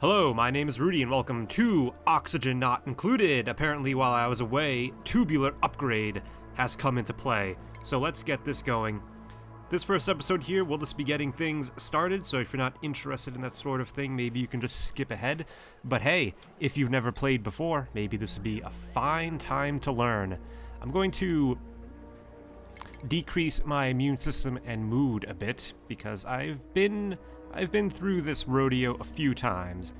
Hello, my name is Rudy and welcome to Oxygen Not Included. Apparently while I was away, Tubular upgrade has come into play. So let's get this going. This first episode here, we'll just be getting things started, so if you're not interested in that sort of thing, maybe you can just skip ahead. But hey, if you've never played before, maybe this would be a fine time to learn. I'm going to decrease my immune system and mood a bit, because I've been through this rodeo a few times.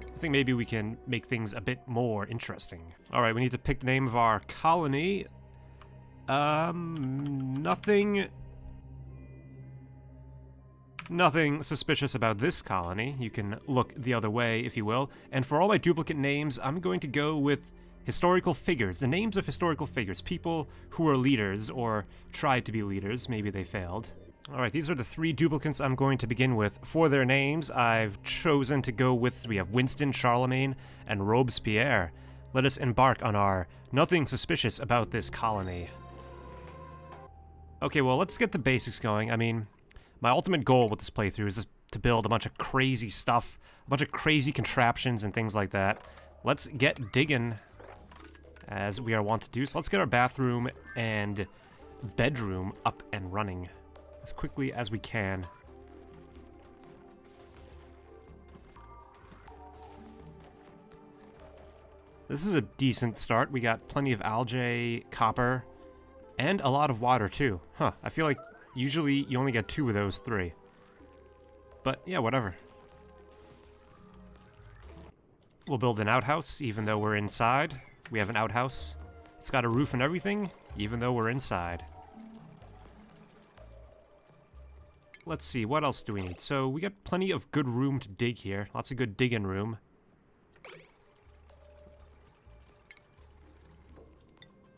I think maybe we can make things a bit more interesting. Alright, we need to pick the name of our colony. Nothing suspicious about this colony. You can look the other way, if you will. And for all my duplicate names, I'm going to go with historical figures. The names of historical figures. People who are leaders, or tried to be leaders. Maybe they failed. Alright, these are the three duplicants I'm going to begin with. For their names, I've chosen to go with, we have Winston, Charlemagne, and Robespierre. Let us embark on our nothing suspicious about this colony. Okay, well, let's get the basics going. I mean, my ultimate goal with this playthrough is just to build a bunch of crazy stuff, a bunch of crazy contraptions and things like that. Let's get digging, as we are wont to do. So let's get our bathroom and bedroom up and running as quickly as we can. This is a decent start. We got plenty of algae, copper, and a lot of water too. Huh, I feel like usually you only get 2 of those 3. But yeah, whatever. We'll build an outhouse even though we're inside. We have an outhouse. It's got a roof and everything, even though we're inside. Let's see, what else do we need? So, we got plenty of good room to dig here. Lots of good digging room.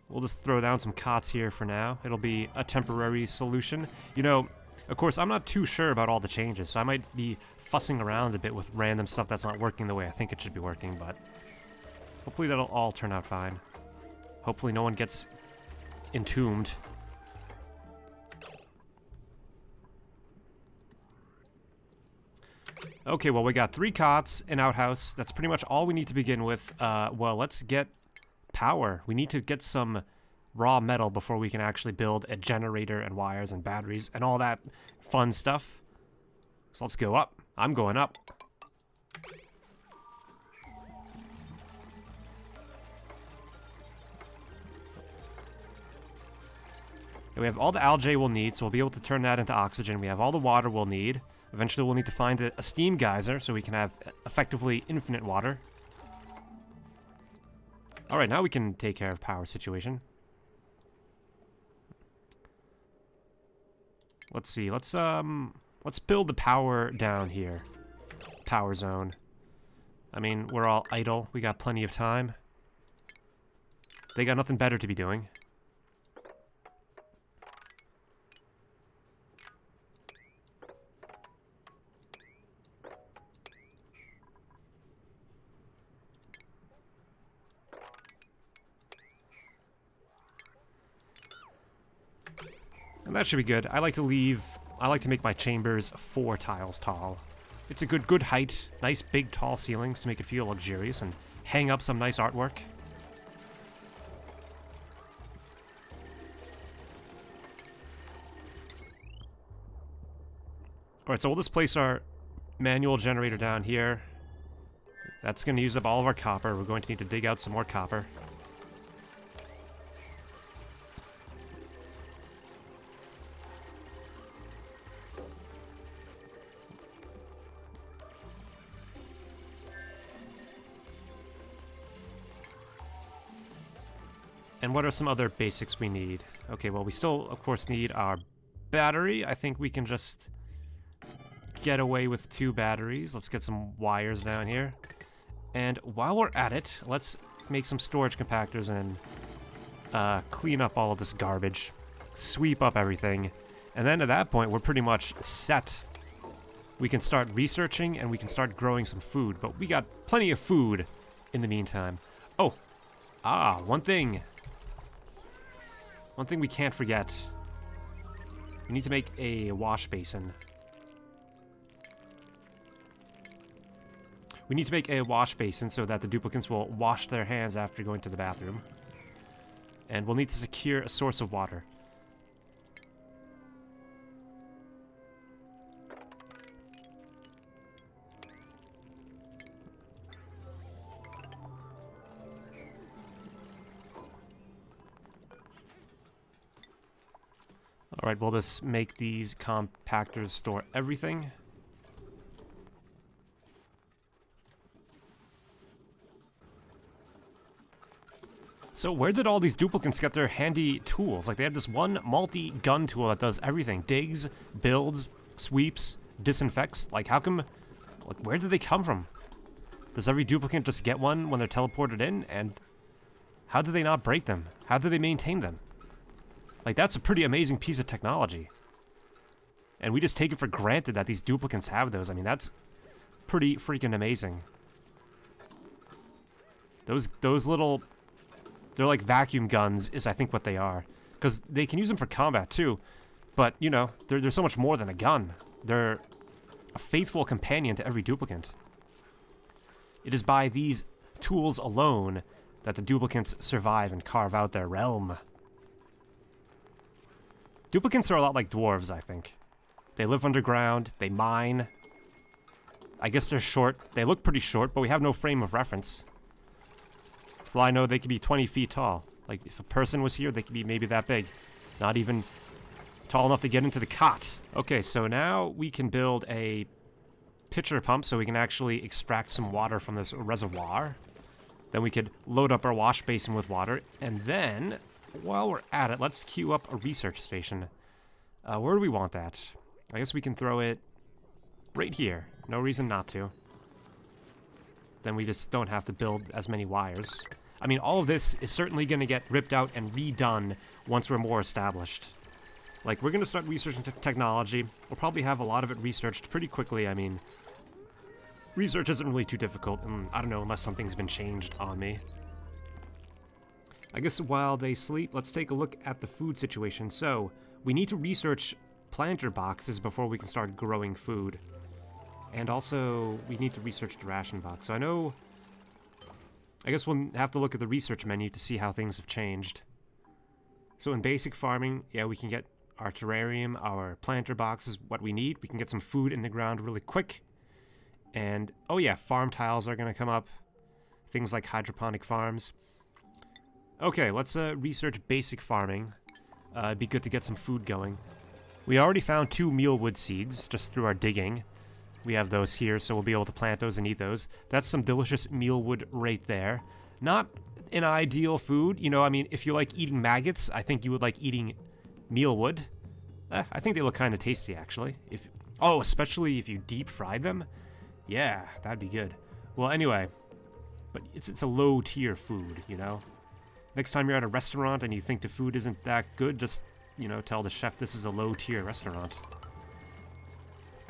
We'll just throw down some cots here for now. It'll be a temporary solution. You know, of course, I'm not too sure about all the changes, so I might be fussing around a bit with random stuff that's not working the way I think it should be working, but hopefully that'll all turn out fine. Hopefully no one gets entombed. Okay, well, we got 3 cots, an outhouse. That's pretty much all we need to begin with. Well, let's get power. We need to get some raw metal before we can actually build a generator and wires and batteries and all that fun stuff. So let's go up. I'm going up. We have all the algae we'll need, so we'll be able to turn that into oxygen. We have all the water we'll need. Eventually we'll need to find a steam geyser so we can have effectively infinite water. Alright, now we can take care of power situation. Let's see, let's build the power down here. Power zone. I mean, we're all idle, we got plenty of time. They got nothing better to be doing. And that should be good. I like to make my chambers 4 tiles tall. It's a good height, nice big tall ceilings to make it feel luxurious, and hang up some nice artwork. Alright, so we'll just place our manual generator down here. That's going to use up all of our copper. We're going to need to dig out some more copper. And what are some other basics we need? Okay, well, we still, of course, need our battery. I think we can just get away with 2 batteries. Let's get some wires down here. And while we're at it, let's make some storage compactors and clean up all of this garbage. Sweep up everything. And then at that point, we're pretty much set. We can start researching and we can start growing some food. But we got plenty of food in the meantime. Oh! One thing. One thing we can't forget. We need to make a wash basin. We need to make a wash basin so that the duplicants will wash their hands after going to the bathroom. And we'll need to secure a source of water. Alright, we'll just make these compactors store everything. So where did all these duplicants get their handy tools? Like, they have this one multi-gun tool that does everything. Digs, builds, sweeps, disinfects. Like, how come... Like, where did they come from? Does every duplicant just get one when they're teleported in? And how do they not break them? How do they maintain them? Like, that's a pretty amazing piece of technology. And we just take it for granted that these duplicants have those. I mean, that's pretty freaking amazing. Those little... They're like vacuum guns, is I think what they are. Because they can use them for combat, too. But, you know, they're so much more than a gun. They're a faithful companion to every duplicant. It is by these tools alone that the duplicants survive and carve out their realm. Duplicants are a lot like dwarves, I think. They live underground, they mine. I guess they're short. They look pretty short, but we have no frame of reference. For all I know, they could be 20 feet tall. Like, if a person was here, they could be maybe that big. Not even tall enough to get into the cot. Okay, so now we can build a pitcher pump so we can actually extract some water from this reservoir. Then we could load up our wash basin with water. And then, while we're at it, let's queue up a research station. Where do we want that? I guess we can throw it right here. No reason not to. Then we just don't have to build as many wires. I mean, all of this is certainly going to get ripped out and redone once we're more established. Like, we're going to start researching technology. We'll probably have a lot of it researched pretty quickly. I mean, research isn't really too difficult, and I don't know, unless something's been changed on me. I guess while they sleep, let's take a look at the food situation. So, we need to research planter boxes before we can start growing food. And also, we need to research the ration box. So I guess we'll have to look at the research menu to see how things have changed. So in basic farming, yeah, we can get our terrarium, our planter boxes, what we need. We can get some food in the ground really quick. And, oh yeah, farm tiles are going to come up. Things like hydroponic farms. Okay, let's research basic farming. It'd be good to get some food going. We already found 2 mealwood seeds just through our digging. We have those here, so we'll be able to plant those and eat those. That's some delicious mealwood right there. Not an ideal food. You know, I mean, if you like eating maggots, I think you would like eating mealwood. I think they look kind of tasty, actually. Especially if you deep fry them. Yeah, that'd be good. Well, anyway, but it's a low-tier food, you know? Next time you're at a restaurant and you think the food isn't that good, just, you know, tell the chef this is a low-tier restaurant.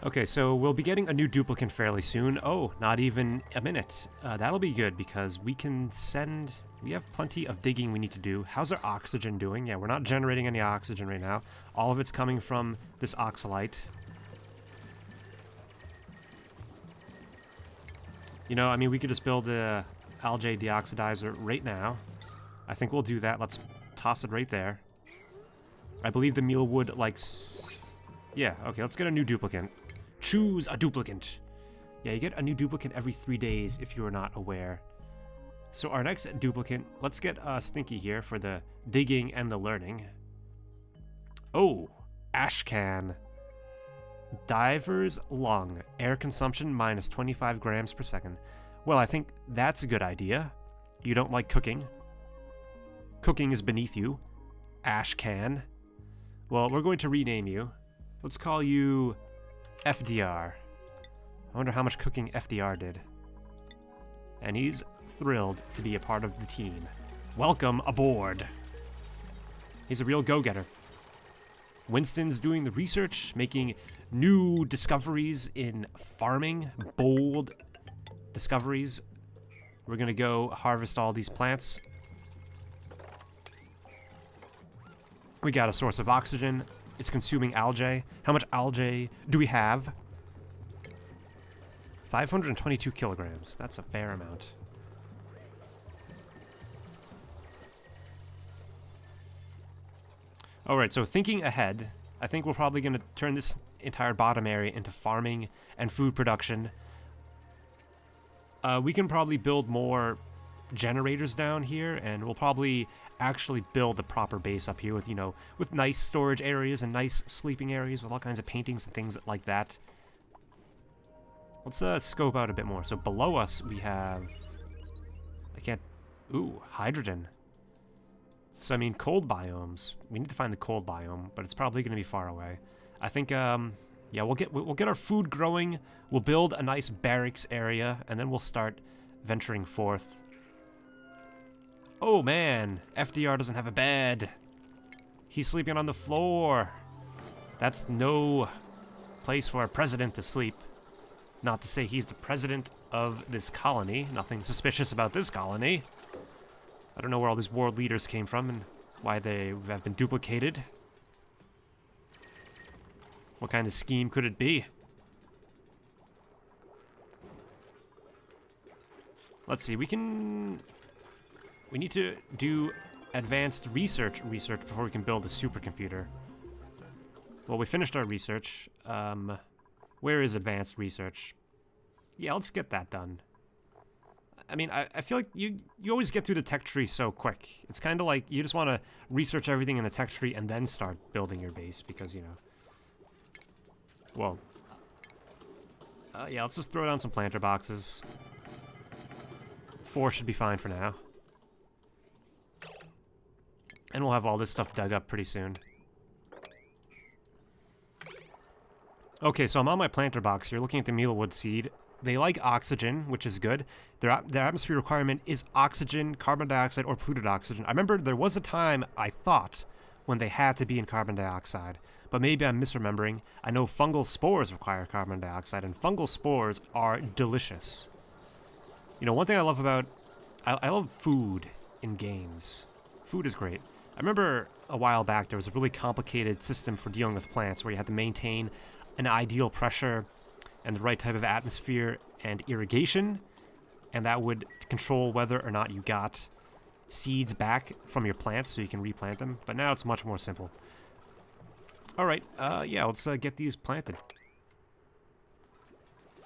Okay, so we'll be getting a new duplicant fairly soon. Oh, not even a minute. That'll be good because we can send... We have plenty of digging we need to do. How's our oxygen doing? Yeah, we're not generating any oxygen right now. All of it's coming from this oxalite. You know, I mean, we could just build the algae deoxidizer right now. I think we'll do that. Let's toss it right there. I believe the mealwood likes... Yeah, okay, let's get a new duplicant. Choose a duplicant. Yeah, you get a new duplicant every 3 days if you are not aware. So our next duplicant, let's get Stinky here for the digging and the learning. Oh, Ashcan. Diver's lung. Air consumption minus 25 grams per second. Well, I think that's a good idea. You don't like cooking. Cooking is beneath you. Ashcan. Well, we're going to rename you. Let's call you FDR. I wonder how much cooking FDR did. And he's thrilled to be a part of the team. Welcome aboard. He's a real go-getter. Winston's doing the research, making new discoveries in farming, bold discoveries. We're gonna go harvest all these plants. We got a source of oxygen. It's consuming algae. How much algae do we have? 522 kilograms. That's a fair amount. Alright, so thinking ahead, I think we're probably going to turn this entire bottom area into farming and food production. We can probably build more generators down here, and we'll probably actually build the proper base up here with, you know, with nice storage areas and nice sleeping areas with all kinds of paintings and things like that. Let's scope out a bit more. So below us we have... I can't... Ooh, hydrogen. So, I mean, cold biomes. We need to find the cold biome, but it's probably going to be far away. I think, yeah, we'll get our food growing. We'll build a nice barracks area, and then we'll start venturing forth. Oh, man. FDR doesn't have a bed. He's sleeping on the floor. That's no place for a president to sleep. Not to say he's the president of this colony. Nothing suspicious about this colony. I don't know where all these world leaders came from and why they have been duplicated. What kind of scheme could it be? Let's see, we need to do advanced research before we can build a supercomputer. Well, we finished our research. Where is advanced research? Yeah, let's get that done. I mean, I feel like you always get through the tech tree so quick. It's kind of like you just want to research everything in the tech tree and then start building your base because, you know... Whoa. Yeah, let's just throw down some planter boxes. 4 should be fine for now. And we'll have all this stuff dug up pretty soon. Okay, so I'm on my planter box here, looking at the mealwood seed. They like oxygen, which is good. Their atmosphere requirement is oxygen, carbon dioxide, or polluted oxygen. I remember there was a time, I thought, when they had to be in carbon dioxide. But maybe I'm misremembering. I know fungal spores require carbon dioxide, and fungal spores are delicious. You know, one thing I love about... I love food in games. Food is great. I remember a while back there was a really complicated system for dealing with plants where you had to maintain an ideal pressure and the right type of atmosphere and irrigation, and that would control whether or not you got seeds back from your plants so you can replant them. But now it's much more simple. Alright, yeah, let's get these planted.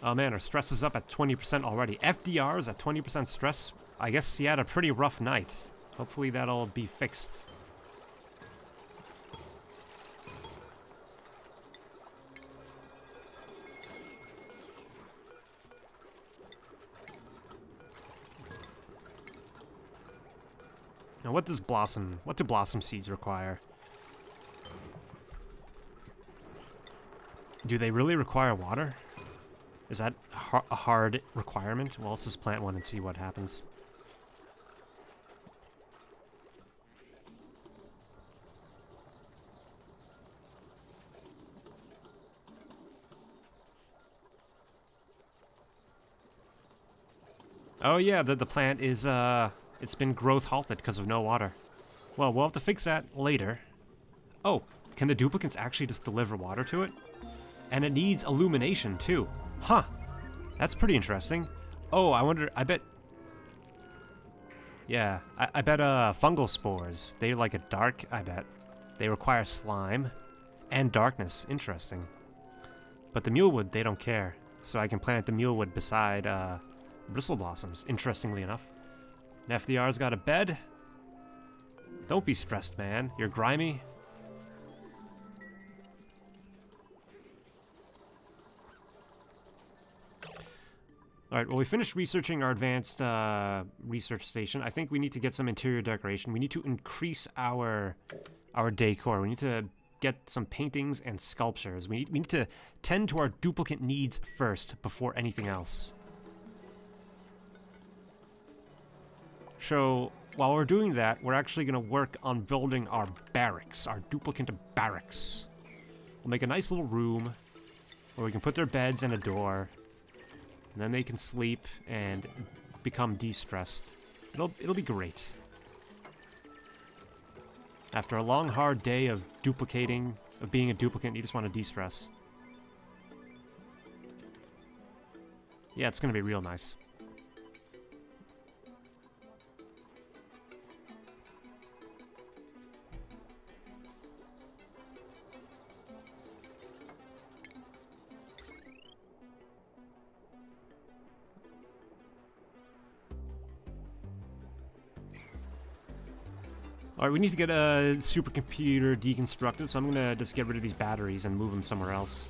Oh man, our stress is up at 20% already. FDR is at 20% stress. I guess he had a pretty rough night. Hopefully that'll be fixed. Now what do blossom seeds require? Do they really require water? Is that a hard requirement? Well, let's just plant one and see what happens. Oh yeah, the plant is, it's been growth halted because of no water. Well, we'll have to fix that later. Oh, can the duplicants actually just deliver water to it? And it needs illumination, too. Huh. That's pretty interesting. Oh, I bet... Yeah, I bet, fungal spores. They like it dark, I bet. They require slime and darkness. Interesting. But the mulewood, they don't care. So I can plant the mulewood beside, bristle blossoms, interestingly enough. And FDR's got a bed. Don't be stressed, man. You're grimy. Alright, well, we finished researching our advanced research station. I think we need to get some interior decoration. We need to increase our decor. We need to get some paintings and sculptures. We need to tend to our duplicate needs first before anything else. So, while we're doing that, we're actually going to work on building our barracks, our duplicant barracks. We'll make a nice little room where we can put their beds and a door. And then they can sleep and become de-stressed. It'll be great. After a long, hard day of duplicating, of being a duplicant, you just want to de-stress. Yeah, it's gonna be real nice. Alright, we need to get a supercomputer deconstructed, so I'm gonna just get rid of these batteries and move them somewhere else.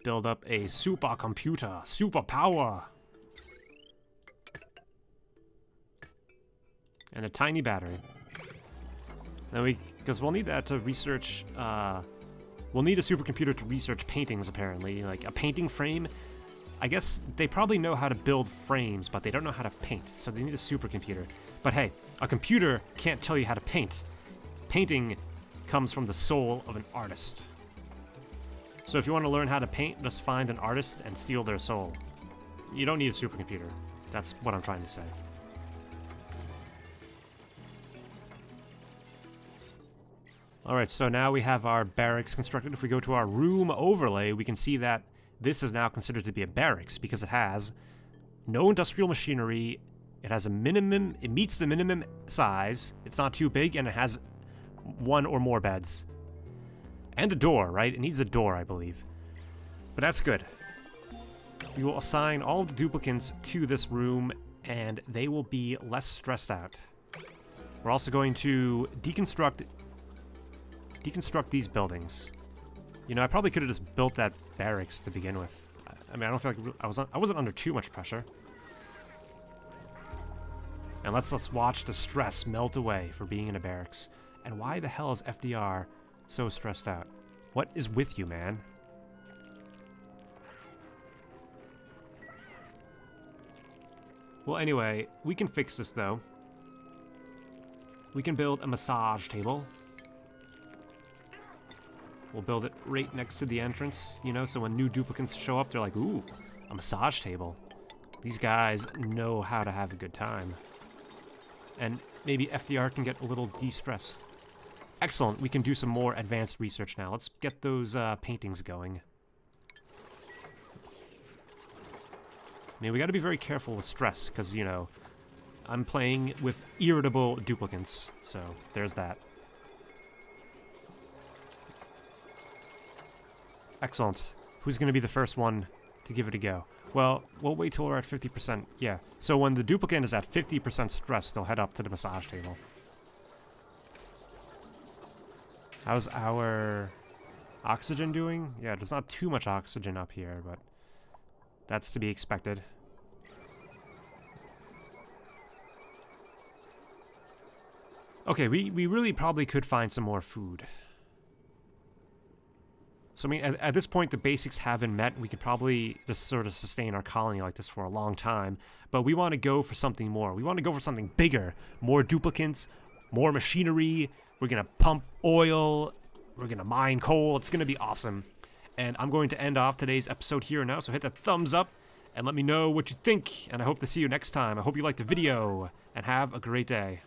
Build up a supercomputer, superpower! And a tiny battery. Then because we'll need that to research, we'll need a supercomputer to research paintings, apparently. Like, a painting frame, I guess they probably know how to build frames, but they don't know how to paint, so they need a supercomputer. But hey, a computer can't tell you how to paint. Painting comes from the soul of an artist. So if you want to learn how to paint, just find an artist and steal their soul. You don't need a supercomputer. That's what I'm trying to say. Alright, so now we have our barracks constructed. If we go to our room overlay, we can see that this is now considered to be a barracks because it has no industrial machinery, it has a minimum, it meets the minimum size, it's not too big, and it has one or more beds. And a door, right? It needs a door, I believe. But that's good. We will assign all of the duplicants to this room, and they will be less stressed out. We're also going to deconstruct these buildings. You know, I probably could have just built that barracks to begin with. I mean, I don't feel like I wasn't under too much pressure. And let's watch the stress melt away for being in a barracks. And why the hell is FDR so stressed out? What is with you, man? Well, anyway, we can fix this, though. We can build a massage table. We'll build it right next to the entrance, you know, so when new duplicants show up, they're like, ooh, a massage table. These guys know how to have a good time. And maybe FDR can get a little de-stressed. Excellent, we can do some more advanced research now. Let's get those paintings going. I mean, we gotta be very careful with stress, because, you know, I'm playing with irritable duplicants, so there's that. Excellent. Who's going to be the first one to give it a go? Well, we'll wait till we're at 50%. Yeah. So when the duplicant is at 50% stress, they'll head up to the massage table. How's our oxygen doing? Yeah, there's not too much oxygen up here, but that's to be expected. Okay, we really probably could find some more food. So, I mean, at this point, the basics have been met. We could probably just sort of sustain our colony like this for a long time. But we want to go for something more. We want to go for something bigger. More duplicants, more machinery. We're going to pump oil. We're going to mine coal. It's going to be awesome. And I'm going to end off today's episode here now. So hit that thumbs up and let me know what you think. And I hope to see you next time. I hope you liked the video and have a great day.